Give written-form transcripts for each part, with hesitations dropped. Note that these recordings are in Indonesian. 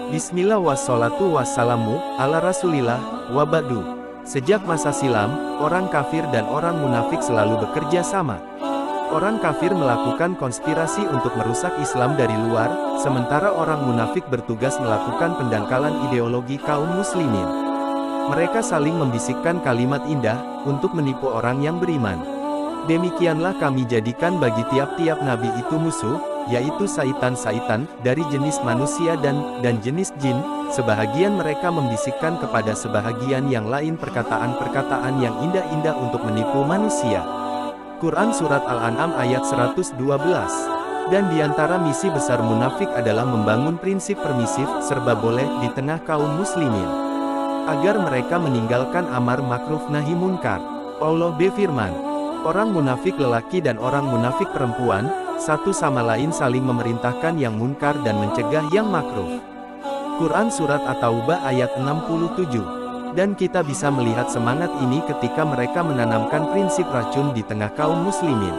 Bismillah wassalatu wassalamu ala rasulillah wa ba'du. Sejak masa silam, orang kafir dan orang munafik selalu bekerja sama. Orang kafir melakukan konspirasi untuk merusak Islam dari luar, sementara orang munafik bertugas melakukan pendangkalan ideologi kaum muslimin. Mereka saling membisikkan kalimat indah, untuk menipu orang yang beriman. Demikianlah kami jadikan bagi tiap-tiap nabi itu musuh, yaitu saitan-saitan, dari jenis manusia dan jenis jin. Sebahagian mereka membisikkan kepada sebahagian yang lain perkataan-perkataan yang indah-indah untuk menipu manusia. Quran Surat Al-An'am ayat 112. Dan diantara misi besar munafik adalah membangun prinsip permisif, serba boleh, di tengah kaum muslimin. Agar mereka meninggalkan amar makruf nahi munkar. Allah berfirman, orang munafik lelaki dan orang munafik perempuan, satu sama lain saling memerintahkan yang munkar dan mencegah yang makruh. Quran Surat At-Taubah ayat 67. Dan kita bisa melihat semangat ini ketika mereka menanamkan prinsip racun di tengah kaum muslimin.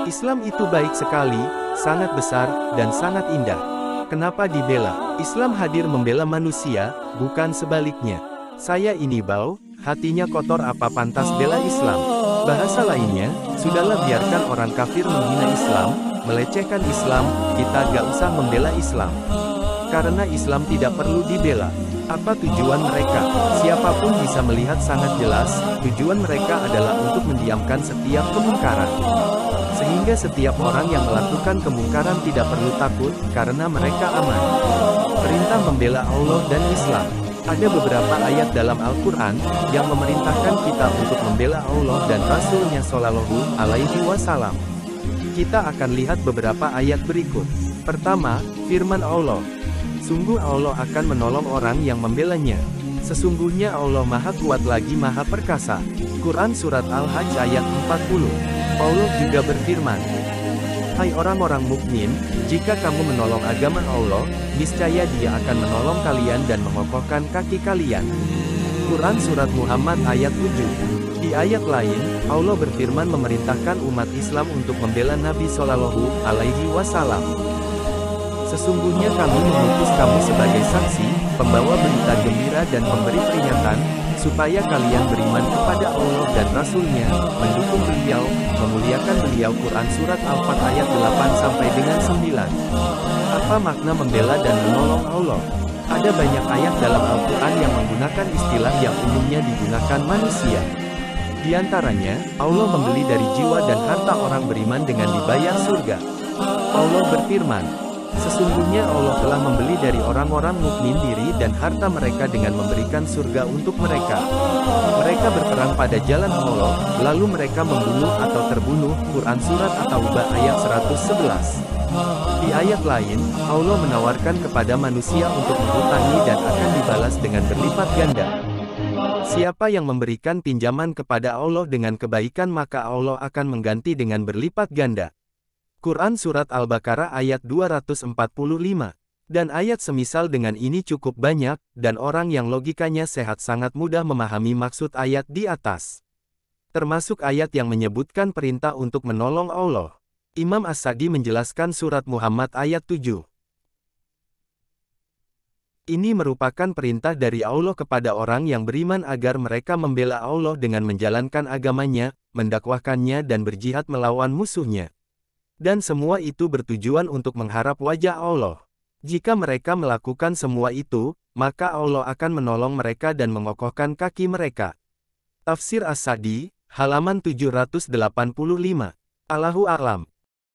Islam itu baik sekali, sangat besar, dan sangat indah. Kenapa dibela? Islam hadir membela manusia, bukan sebaliknya. Saya ini bau, hatinya kotor, apa pantas bela Islam? Bahasa lainnya, sudahlah biarkan orang kafir menghina Islam, melecehkan Islam, kita gak usah membela Islam. Karena Islam tidak perlu dibela. Apa tujuan mereka? Siapapun bisa melihat sangat jelas, tujuan mereka adalah untuk mendiamkan setiap kemungkaran. Sehingga setiap orang yang melakukan kemungkaran tidak perlu takut, karena mereka aman. Perintah membela Allah dan Islam. Ada beberapa ayat dalam Al-Quran, yang memerintahkan kita untuk membela Allah dan Rasul-Nya Shallallahu Alaihi Wasallam. Kita akan lihat beberapa ayat berikut. Pertama, firman Allah. Sungguh Allah akan menolong orang yang membelanya. Sesungguhnya Allah Maha Kuat lagi Maha Perkasa. Quran Surat Al-Hajj ayat 40. Allah juga berfirman, hai orang-orang mukmin, jika kamu menolong agama Allah, niscaya Dia akan menolong kalian dan mengokohkan kaki kalian. Quran Surat Muhammad ayat 7. Di ayat lain, Allah berfirman memerintahkan umat Islam untuk membela Nabi Shallallahu Alaihi Wasallam. Sesungguhnya kami mengutus kamu sebagai saksi, pembawa berita gembira dan pemberi peringatan, supaya kalian beriman kepada Allah dan Rasul-Nya, mendukung beliau, memuliakan beliau. Quran Surat Al-Fat ayat 8 sampai dengan 9. Apa makna membela dan menolong Allah? Ada banyak ayat dalam Al-Quran yang menggunakan istilah yang umumnya digunakan manusia. Di antaranya, Allah membeli dari jiwa dan harta orang beriman dengan dibayar surga. Allah berfirman, sesungguhnya Allah telah membeli dari orang-orang mukmin diri dan harta mereka dengan memberikan surga untuk mereka. Mereka berperang pada jalan Allah, lalu mereka membunuh atau terbunuh. Quran Surat At-Taubah ayat 111. Di ayat lain, Allah menawarkan kepada manusia untuk menghutangi dan akan dibalas dengan berlipat ganda. Siapa yang memberikan pinjaman kepada Allah dengan kebaikan maka Allah akan mengganti dengan berlipat ganda. Quran Surat Al-Baqarah ayat 245. Dan ayat semisal dengan ini cukup banyak, dan orang yang logikanya sehat sangat mudah memahami maksud ayat di atas. Termasuk ayat yang menyebutkan perintah untuk menolong Allah. Imam As-Sa'di menjelaskan Surat Muhammad ayat 7. Ini merupakan perintah dari Allah kepada orang yang beriman agar mereka membela Allah dengan menjalankan agamanya, mendakwahkannya dan berjihad melawan musuhnya. Dan semua itu bertujuan untuk mengharap wajah Allah. Jika mereka melakukan semua itu, maka Allah akan menolong mereka dan mengokohkan kaki mereka. Tafsir As-Sa'di, halaman 785. Allahu a'lam.